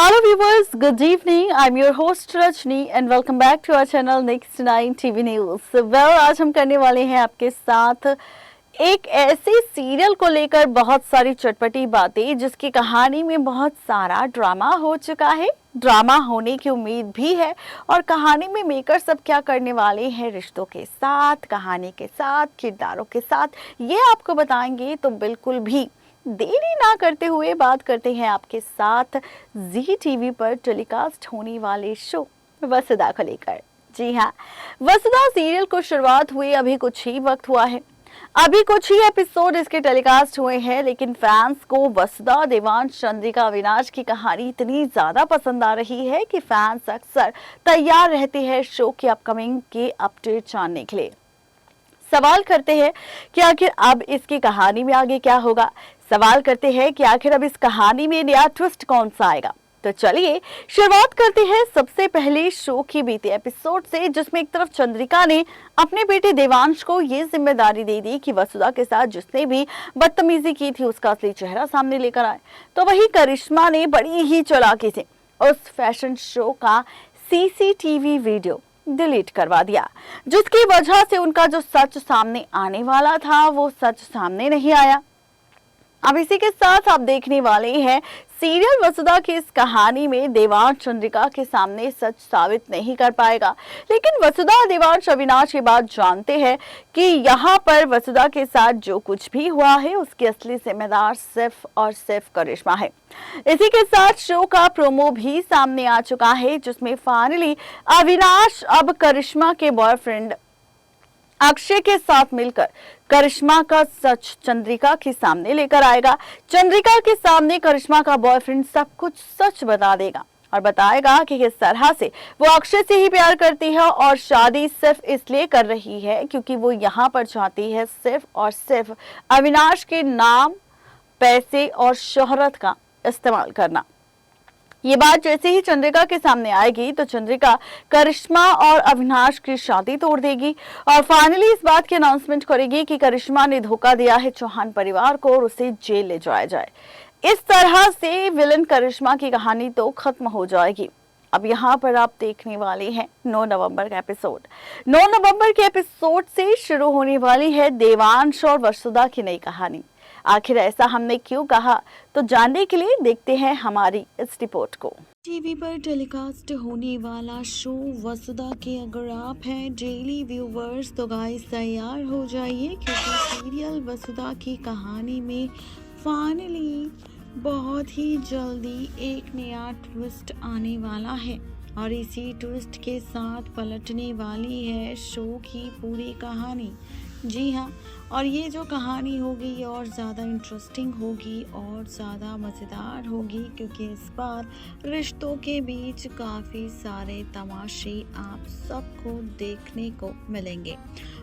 Hello viewers, good evening. I'm your host Rajni and welcome back to our channel Next 9 TV News. आज हम करने वाले हैं आपके साथ एक ऐसे सीरियल को लेकर बहुत सारी चटपटी बातें जिसकी कहानी में बहुत सारा ड्रामा हो चुका है, ड्रामा होने की उम्मीद भी है और कहानी में मेकर सब क्या करने वाले हैं रिश्तों के साथ, कहानी के साथ, किरदारों के साथ, ये आपको बताएंगे। तो बिल्कुल भी देरी ना करते हुए बात करते हैं आपके साथ जी टीवी पर टेलीकास्ट होने वाले शो वसुधा को लेकर। जी हाँ, वसुधा सीरियल को शुरुआत हुई अभी कुछ ही वक्त हुआ है, अभी कुछ ही एपिसोड इसके टेलीकास्ट हुए हैं, लेकिन फैंस को वसुधा, देवांश, चंद्रिका, अविनाश की कहानी इतनी ज्यादा पसंद आ रही है कि फैंस अक्सर तैयार रहते हैं शो की अपकमिंग के अपडेट जानने के लिए। सवाल करते हैं कि आखिर अब इसकी कहानी में आगे क्या होगा, सवाल करते हैं कि आखिर अब इस कहानी में नया ट्विस्ट कौन सा आएगा। तो चलिए शुरुआत करते हैं सबसे पहले शो की बीते एपिसोड से, जिसमें एक तरफ चंद्रिका ने अपने बेटे देवांश को ये जिम्मेदारी दे दी कि वसुधा के साथ जिसने भी बदतमीजी की थी उसका असली चेहरा सामने लेकर आए। तो वही करिश्मा ने बड़ी ही चालाकी से उस फैशन शो का सीसीटीवी वीडियो डिलीट करवा दिया, जिसकी वजह से उनका जो सच सामने आने वाला था वो सच सामने नहीं आया। अब इसी के साथ आप देखने वाले हैं सीरियल वसुधा की इस कहानी में देवांश चंद्रिका के सामने सच साबित नहीं कर पाएगा, लेकिन वसुधा देवांश अविनाश ये बात जानते हैं कि यहाँ पर वसुधा के साथ जो कुछ भी हुआ है उसकी असली जिम्मेदार सिर्फ और सिर्फ करिश्मा है। इसी के साथ शो का प्रोमो भी सामने आ चुका है, जिसमें फाइनली अविनाश अब करिश्मा के बॉयफ्रेंड अक्षय के साथ मिलकर करिश्मा का सच चंद्रिका के सामने लेकर आएगा। चंद्रिका के सामने करिश्मा का बॉयफ्रेंड सब कुछ सच बता देगा और बताएगा कि किस तरह से वो अक्षय से ही प्यार करती है और शादी सिर्फ इसलिए कर रही है क्योंकि वो यहाँ पर चाहती है सिर्फ और सिर्फ अविनाश के नाम, पैसे और शोहरत का इस्तेमाल करना। ये बात जैसे ही चंद्रिका के सामने आएगी तो चंद्रिका करिश्मा और अविनाश की शादी तोड़ देगी और फाइनली इस बात की अनाउंसमेंट करेगी कि करिश्मा ने धोखा दिया है चौहान परिवार को और उसे जेल ले जाया जाए। इस तरह से विलन करिश्मा की कहानी तो खत्म हो जाएगी। अब यहाँ पर आप देखने वाले हैं 9 नवंबर का एपिसोड। 9 नवंबर के एपिसोड से शुरू होने वाली है देवांश और वसुधा की नई कहानी। आखिर ऐसा हमने क्यों कहा, तो जानने के लिए देखते हैं हमारी इस रिपोर्ट को। टीवी पर टेलीकास्ट होने वाला शो वसुधा के अगर आप हैं डेली व्यूवर्स तो गाइस तैयार हो जाइए, क्योंकि सीरियल वसुधा की कहानी में फाइनली बहुत ही जल्दी एक नया ट्विस्ट आने वाला है और इसी ट्विस्ट के साथ पलटने वाली है शो की पूरी कहानी। जी हाँ, और ये जो कहानी होगी ये और ज़्यादा इंटरेस्टिंग होगी और ज़्यादा मज़ेदार होगी, क्योंकि इस बार रिश्तों के बीच काफ़ी सारे तमाशे आप सबको देखने को मिलेंगे।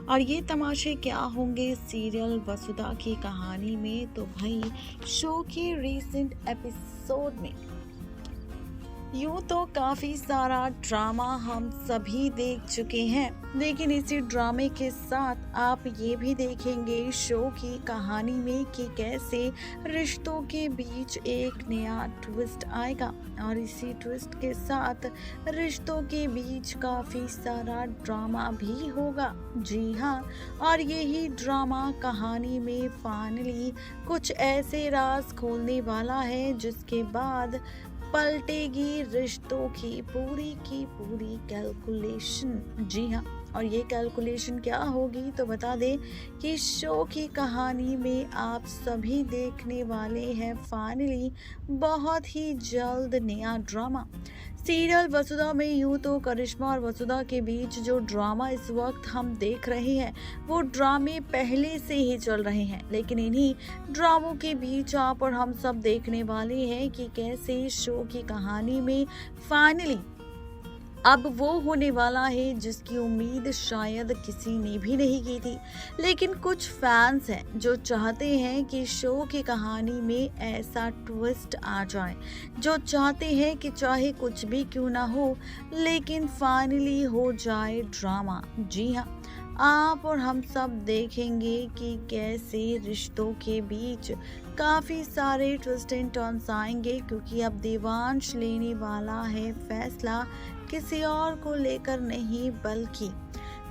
और ये तमाशे क्या होंगे सीरियल वसुधा की कहानी में, तो भाई शो के रीसेंट एपिसोड में यूँ तो काफ़ी सारा ड्रामा हम सभी देख चुके हैं, लेकिन इसी ड्रामे के साथ आप ये भी देखेंगे शो की कहानी में कि कैसे रिश्तों के बीच एक नया ट्विस्ट आएगा और इसी ट्विस्ट के साथ रिश्तों के बीच काफ़ी सारा ड्रामा भी होगा। जी हाँ, और यही ड्रामा कहानी में फाइनली कुछ ऐसे राज खोलने वाला है जिसके बाद पलटेगी रिश्तों की पूरी कैलकुलेशन। जी हाँ, और ये कैलकुलेशन क्या होगी तो बता दें कि शो की कहानी में आप सभी देखने वाले हैं फाइनली बहुत ही जल्द नया ड्रामा। सीरियल वसुधा में यूँ तो करिश्मा और वसुधा के बीच जो ड्रामा इस वक्त हम देख रहे हैं वो ड्रामे पहले से ही चल रहे हैं, लेकिन इन्हीं ड्रामों के बीच आप और हम सब देखने वाले हैं कि कैसे शो की कहानी में फाइनली अब वो होने वाला है जिसकी उम्मीद शायद किसी ने भी नहीं की थी। लेकिन कुछ फैंस हैं जो चाहते हैं कि शो की कहानी में ऐसा ट्विस्ट आ जाए, जो चाहते हैं कि चाहे कुछ भी क्यों ना हो लेकिन फाइनली हो जाए ड्रामा। जी हाँ, आप और हम सब देखेंगे कि कैसे रिश्तों के बीच काफ़ी सारे ट्विस्ट एंड टर्न्स आएंगे, क्योंकि अब देवांश लेने वाला है फैसला किसी और को लेकर नहीं, बल्कि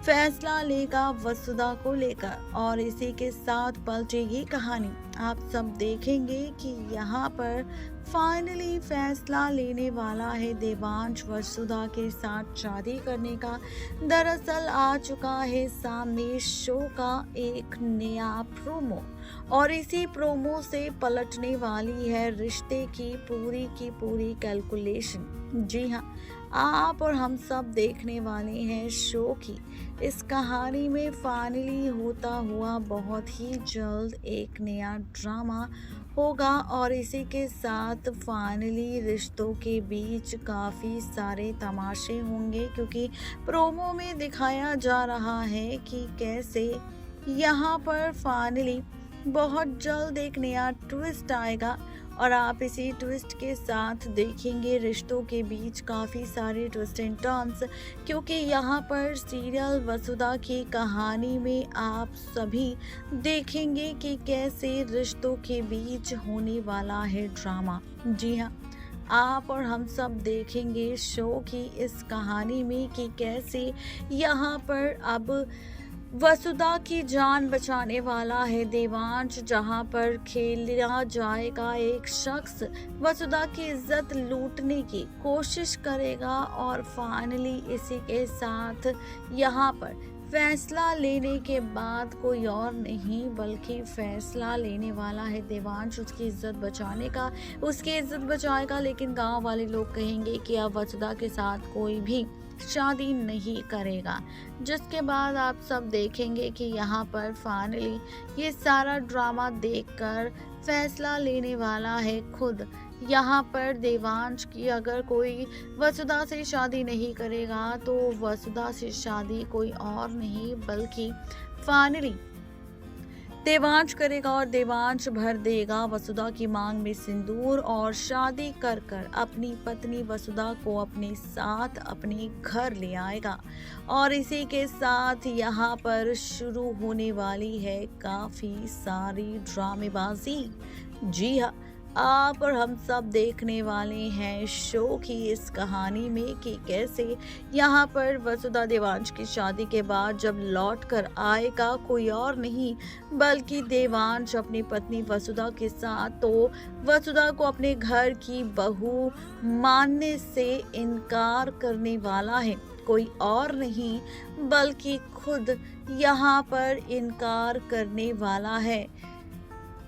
फैसला लेगा वसुधा को लेकर। और इसी के साथ पलटेगी कहानी। आप सब देखेंगे कि यहाँ पर फाइनली फैसला लेने वाला है देवांश वसुधा के साथ शादी करने का। दरअसल आ चुका है सामने शो का एक नया प्रोमो, और इसी प्रोमो से पलटने वाली है रिश्ते की पूरी कैलकुलेशन। जी हाँ, आप और हम सब देखने वाले हैं शो की इस कहानी में फाइनली होता हुआ बहुत ही जल्द एक नया ड्रामा होगा, और इसी के साथ फाइनली रिश्तों के बीच काफ़ी सारे तमाशे होंगे, क्योंकि प्रोमो में दिखाया जा रहा है कि कैसे यहाँ पर फाइनली बहुत जल्द एक नया ट्विस्ट आएगा। और आप इसी ट्विस्ट के साथ देखेंगे रिश्तों के बीच काफ़ी सारे ट्विस्ट एंड टर्न्स, क्योंकि यहाँ पर सीरियल वसुधा की कहानी में आप सभी देखेंगे कि कैसे रिश्तों के बीच होने वाला है ड्रामा। जी हाँ, आप और हम सब देखेंगे शो की इस कहानी में कि कैसे यहाँ पर अब वसुधा की जान बचाने वाला है देवांश, जहां पर खेला जाएगा एक शख्स वसुधा की इज्जत लूटने की कोशिश करेगा। और फाइनली इसी के साथ यहां पर फैसला लेने के बाद कोई और नहीं बल्कि फैसला लेने वाला है देवांश उसकी इज्जत बचाने का। उसकी इज्जत बचाएगा, लेकिन गांव वाले लोग कहेंगे कि अब वसुधा के साथ कोई भी शादी नहीं करेगा। जिसके बाद आप सब देखेंगे कि यहाँ पर फाइनली ये सारा ड्रामा देखकर फैसला लेने वाला है खुद यहाँ पर देवांश की। अगर कोई वसुधा से शादी नहीं करेगा तो वसुधा से शादी कोई और नहीं बल्कि फाइनली देवांश करेगा, और देवांश भर देगा वसुधा की मांग में सिंदूर और शादी कर कर अपनी पत्नी वसुधा को अपने साथ अपने घर ले आएगा। और इसी के साथ यहाँ पर शुरू होने वाली है काफ़ी सारी ड्रामेबाजी। जी हाँ, आप और हम सब देखने वाले हैं शो की इस कहानी में कि कैसे यहाँ पर वसुधा देवांश की शादी के बाद जब लौट कर आएगा कोई और नहीं बल्कि देवांश अपनी पत्नी वसुधा के साथ, तो वसुधा को अपने घर की बहू मानने से इनकार करने वाला है कोई और नहीं बल्कि खुद यहाँ पर इनकार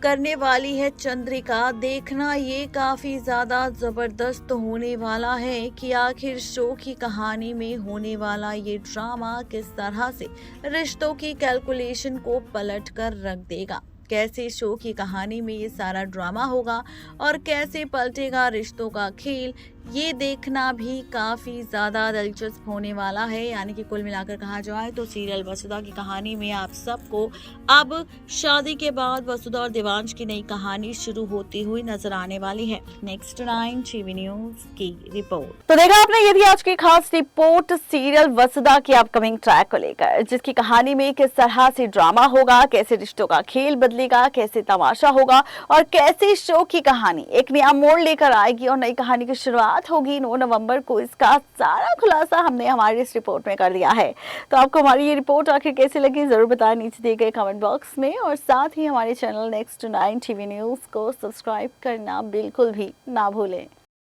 करने वाली है चंद्रिका। देखना ये काफ़ी ज़्यादा ज़बरदस्त होने वाला है कि आखिर शो की कहानी में होने वाला ये ड्रामा किस तरह से रिश्तों की कैलकुलेशन को पलट कर रख देगा। कैसे शो की कहानी में ये सारा ड्रामा होगा और कैसे पलटेगा रिश्तों का खेल, ये देखना भी काफ़ी ज़्यादा दिलचस्प होने वाला है। यानी कि कुल मिलाकर कहा जाए तो सीरियल वसुधा की कहानी में आप सबको अब शादी के बाद वसुधा और देवांश की नई कहानी शुरू होती हुई नजर आने वाली है। नेक्स्ट 9 टीवी न्यूज़ की रिपोर्ट। तो देखा आपने, ये थी आज की खास रिपोर्ट सीरियल वसुधा की अपकमिंग ट्रैक को लेकर, जिसकी कहानी में किस तरह से ड्रामा होगा, कैसे रिश्तों का खेल बदलेगा, कैसे तमाशा होगा और कैसे शो की कहानी एक नया मोड़ लेकर आएगी और नई कहानी की शुरुआत होगी 9 नवंबर को। इसका सारा खुलासा हमने हमारी इस रिपोर्ट में कर दिया है। तो आपको हमारी ये रिपोर्ट आखिर कैसी लगी जरूर बताएं नीचे दिए गए कमेंट बॉक्स में, और साथ ही हमारे चैनल नेक्स्ट 9 टीवी न्यूज़ को सब्सक्राइब करना बिल्कुल भी ना भूलें।